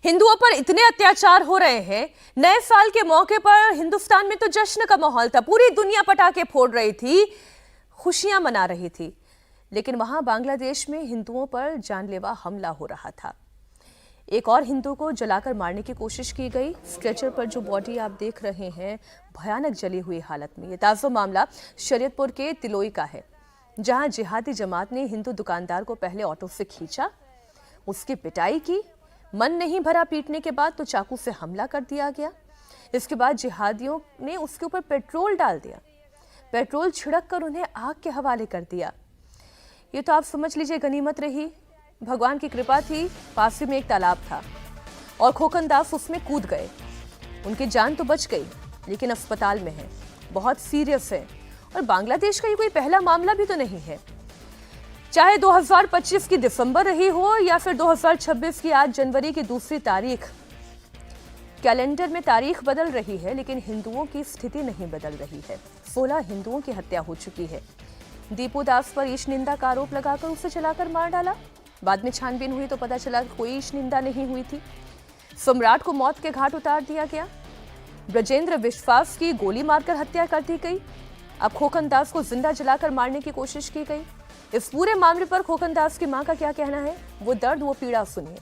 हिंदुओं पर इतने अत्याचार हो रहे हैं। नए साल के मौके पर हिंदुस्तान में तो जश्न का माहौल था, पूरी दुनिया पटाखे फोड़ रही थी, खुशियां मना रही थी, लेकिन वहां बांग्लादेश में हिंदुओं पर जानलेवा हमला हो रहा था। एक और हिंदू को जलाकर मारने की कोशिश की गई। स्ट्रेचर पर जो बॉडी आप देख रहे हैं, भयानक जली हुई हालत में। ये ताजा मामला शरीयतपुर के तिलोई का है, जहां जिहादी जमात ने हिंदू दुकानदार को पहले ऑटो से खींचा, उसकी पिटाई की, मन नहीं भरा पीटने के बाद तो चाकू से हमला कर दिया गया। इसके बाद जिहादियों ने उसके ऊपर पेट्रोल डाल दिया, पेट्रोल छिड़क कर उन्हें आग के हवाले कर दिया। ये तो आप समझ लीजिए गनीमत रही, भगवान की कृपा थी। पास ही में एक तालाब था और खोकन दास उसमें कूद गए, उनकी जान तो बच गई, लेकिन अस्पताल में है, बहुत सीरियस है। और बांग्लादेश का ये कोई पहला मामला भी तो नहीं है। चाहे 2025 की दिसंबर रही हो या फिर 2026 की आज जनवरी की 2 तारीख, कैलेंडर में तारीख बदल रही है, लेकिन हिंदुओं की स्थिति नहीं बदल रही है। 16 हिंदुओं की हत्या हो चुकी है। दीपू दास पर ईश निंदा का आरोप लगाकर उसे चलाकर मार डाला। बाद में छानबीन हुई तो पता चला कि कोई ईश निंदा नहीं हुई थी। सम्राट को मौत के घाट उतार दिया गया। ब्रजेंद्र विश्वास की गोली मारकर हत्या कर दी गई। अब खोकन दास को जिंदा जलाकर मारने की कोशिश की गई। इस पूरे मामले पर खोकन दास की मां का क्या कहना है, वो दर्द, वो पीड़ा सुनिए।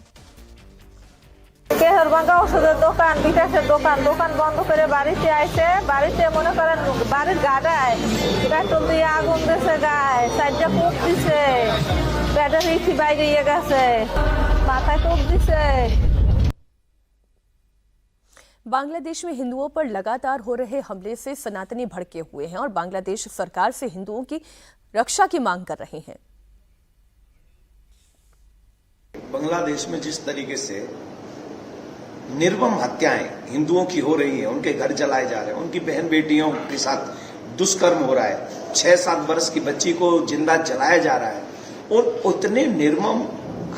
কেহরবাঙ্গা ওষুধের দোকান, বিকাশের দোকান বন্ধ করে বাড়িতে আইসে, বাড়িতে মনে করেন বাড়ির গাড়ায় পেট্রোল দিয়ে আগুন দিয়েছে, গায়ে চারটা কোপ দিছে, পেটের ইঠি বাইরে গেছে, মাথায় কোপ দিছে। बांग्लादेश में हिंदुओं पर लगातार हो रहे हमले से सनातनी भड़के हुए हैं और बांग्लादेश सरकार से हिंदुओं की रक्षा की मांग कर रहे हैं। बांग्लादेश में जिस तरीके से निर्मम हत्याएं हिंदुओं की हो रही हैं, उनके घर जलाए जा रहे हैं, उनकी बहन बेटियों के साथ दुष्कर्म हो रहा है, 6-7 वर्ष की बच्ची को जिंदा जलाया जा रहा है, और उतने निर्मम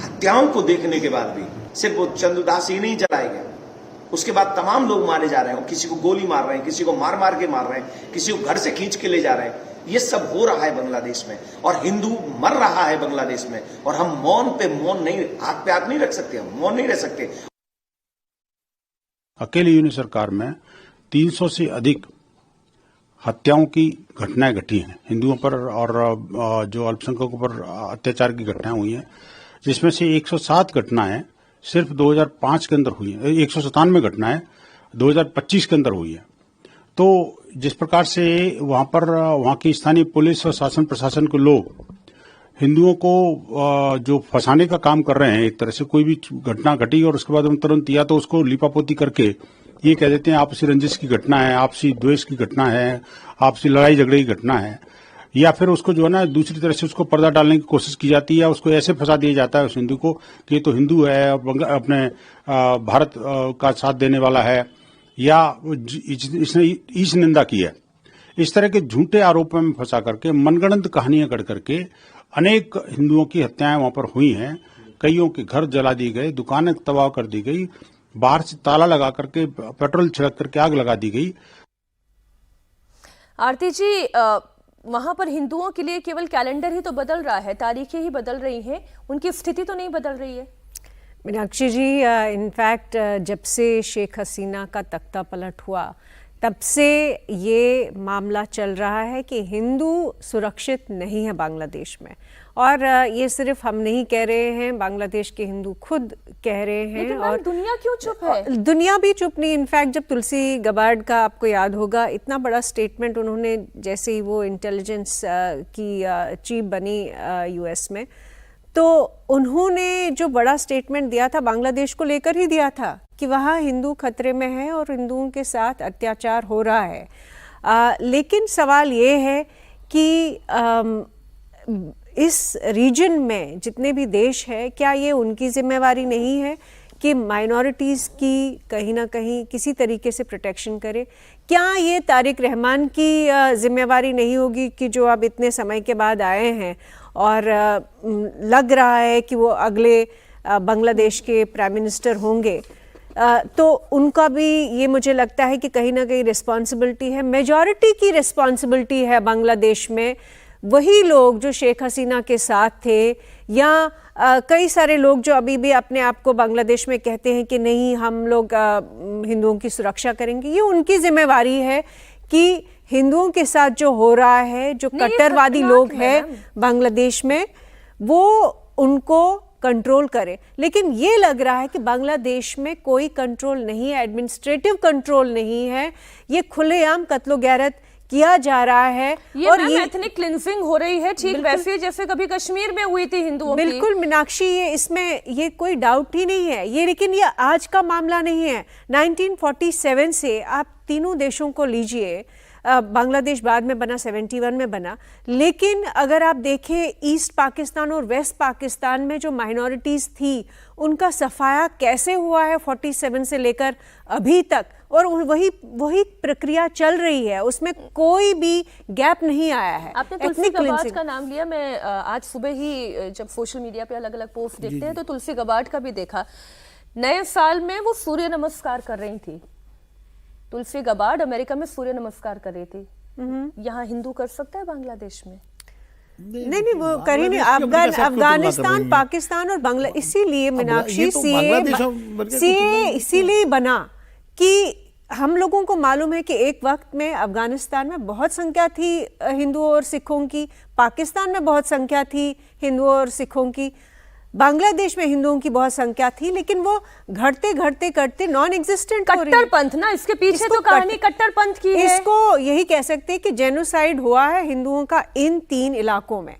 हत्याओं को देखने के बाद भी सिर्फ वो चंदुदास ही नहीं जलाए गए, उसके बाद तमाम लोग मारे जा रहे हैं। किसी को गोली मार रहे हैं, किसी को मार मार के मार रहे हैं, किसी को घर से खींच के ले जा रहे हैं। ये सब हो रहा है बांग्लादेश में, और हिंदू मर रहा है बांग्लादेश में, और हम मौन पे मौन नहीं, हाथ पे हाथ नहीं रख सकते, हम मौन नहीं रह सकते। अकेली यूनिट सरकार में 300 से अधिक हत्याओं की घटनाएं घटी हैं हिंदुओं पर, और जो अल्पसंख्यकों पर अत्याचार की घटनाएं हुई हैं, जिसमें से 107 घटनाएं सिर्फ 2005 के अंदर हुई है, 197 घटनाएं 2025 के अंदर हुई है। तो जिस प्रकार से वहां की स्थानीय पुलिस और शासन प्रशासन के लोग हिंदुओं को जो फंसाने का काम कर रहे हैं, एक तरह से कोई भी घटना घटी और उसके बाद हम तुरंत या तो उसको लिपापोती करके ये कह देते हैं आपसी रंजिश की घटना है, आपसी द्वेष की घटना है, आपसी लड़ाई झगड़े की घटना है, या फिर उसको जो है ना दूसरी तरह से उसको पर्दा डालने की कोशिश की जाती है, या उसको ऐसे फंसा दिया जाता है उस हिंदू को कि ये तो हिंदू है, अपने भारत का साथ देने वाला है, या इसने ईश निंदा की है। इस तरह के झूठे आरोपों में फंसा करके मनगढ़ंत कहानियां गढ़ करके अनेक हिंदुओं की हत्याएं वहां पर हुई हैं। कईयों के घर जला दी गए, दुकानें तबाह कर दी गई, बाहर से ताला लगा करके पेट्रोल छिड़क करके आग लगा दी गई। आरती जी, वहां पर हिंदुओं के लिए केवल कैलेंडर ही तो बदल रहा है, तारीखें ही बदल रही हैं, उनकी स्थिति तो नहीं बदल रही है। मीनाक्षी जी, इनफैक्ट जब से शेख हसीना का तख्ता पलट हुआ तब से ये मामला चल रहा है कि हिंदू सुरक्षित नहीं है बांग्लादेश में। और ये सिर्फ हम नहीं कह रहे हैं, बांग्लादेश के हिंदू खुद कह रहे हैं। लेकिन और दुनिया क्यों चुप है? दुनिया भी चुप नहीं। इनफैक्ट जब तुलसी गबार्ड का आपको याद होगा, इतना बड़ा स्टेटमेंट उन्होंने, जैसे ही वो इंटेलिजेंस की चीफ बनी यूएस में, तो उन्होंने जो बड़ा स्टेटमेंट दिया था बांग्लादेश को लेकर ही दिया था कि वहाँ हिंदू खतरे में है और हिंदुओं के साथ अत्याचार हो रहा है। लेकिन सवाल ये है कि इस रीजन में जितने भी देश है, क्या ये उनकी जिम्मेवारी नहीं है कि माइनॉरिटीज़ की कहीं ना कहीं किसी तरीके से प्रोटेक्शन करे? क्या ये तारिक रहमान की जिम्मेवारी नहीं होगी कि जो अब इतने समय के बाद आए हैं और लग रहा है कि वो अगले बांग्लादेश के प्राइम मिनिस्टर होंगे, तो उनका भी ये मुझे लगता है कि कहीं ना कहीं रिस्पॉन्सिबिलिटी है, मेजॉरिटी की रिस्पॉन्सिबिलिटी है बांग्लादेश में वही लोग जो शेख हसीना के साथ थे, या कई सारे लोग जो अभी भी अपने आप को बांग्लादेश में कहते हैं कि नहीं हम लोग हिंदुओं की सुरक्षा करेंगे, ये उनकी जिम्मेवारी है कि हिंदुओं के साथ जो हो रहा है, जो नहीं, ये कट्टरवादी खतरनाक लोग है हैं बांग्लादेश में, वो उनको कंट्रोल करे। लेकिन ये लग रहा है कि बांग्लादेश में कोई कंट्रोल नहीं है, एडमिनिस्ट्रेटिव कंट्रोल नहीं है, ये खुलेआम कत्लो गैरत किया जा रहा है। ये और ये एथनिक क्लिंजिंग हो रही है, ठीक वैसे जैसे कभी कश्मीर में हुई थी हिंदुओं की। बिल्कुल मीनाक्षी, ये इसमें ये कोई डाउट ही नहीं है ये, लेकिन ये आज का मामला नहीं है। 1947 से आप तीनों देशों को लीजिए, बांग्लादेश बाद में बना, 71 में बना, लेकिन अगर आप देखें ईस्ट पाकिस्तान और वेस्ट पाकिस्तान में जो माइनॉरिटीज़ थी उनका सफाया कैसे हुआ है 47 से लेकर अभी तक, और वही प्रक्रिया चल रही है, उसमें कोई भी गैप नहीं आया है। आपने तुलसी गबार्ड का नाम लिया, मैं आज सुबह ही जब सोशल मीडिया पे अलग अलग पोस्ट देखते हैं तो तुलसी गबार्ड का भी देखा। नए साल में वो सूर्य नमस्कार कर रही थी। तुलसी गबार्ड अमेरिका में सूर्य नमस्कार कर रही थी, यहाँ हिंदू कर सकता है बांग्लादेश में? नहीं, वो कर ही नहीं। अफगानिस्तान, पाकिस्तान और बांग्ला, इसीलिए मीनाक्षी सीए इसीलिए बना कि हम लोगों को मालूम है कि एक वक्त में अफगानिस्तान में बहुत संख्या थी हिंदुओं और सिखों की, पाकिस्तान में बहुत संख्या थी हिंदुओं और सिखों की, बांग्लादेश में हिंदुओं की बहुत संख्या थी, लेकिन वो घटते घटते करते नॉन एग्जिस्टेंट हो रही है। कट्टरपंथ ना, इसके पीछे तो कहानी कट्टरपंथ की है। इसको यही कह सकते हैं कि जेनोसाइड हुआ है हिंदुओं का इन 3 इलाकों में।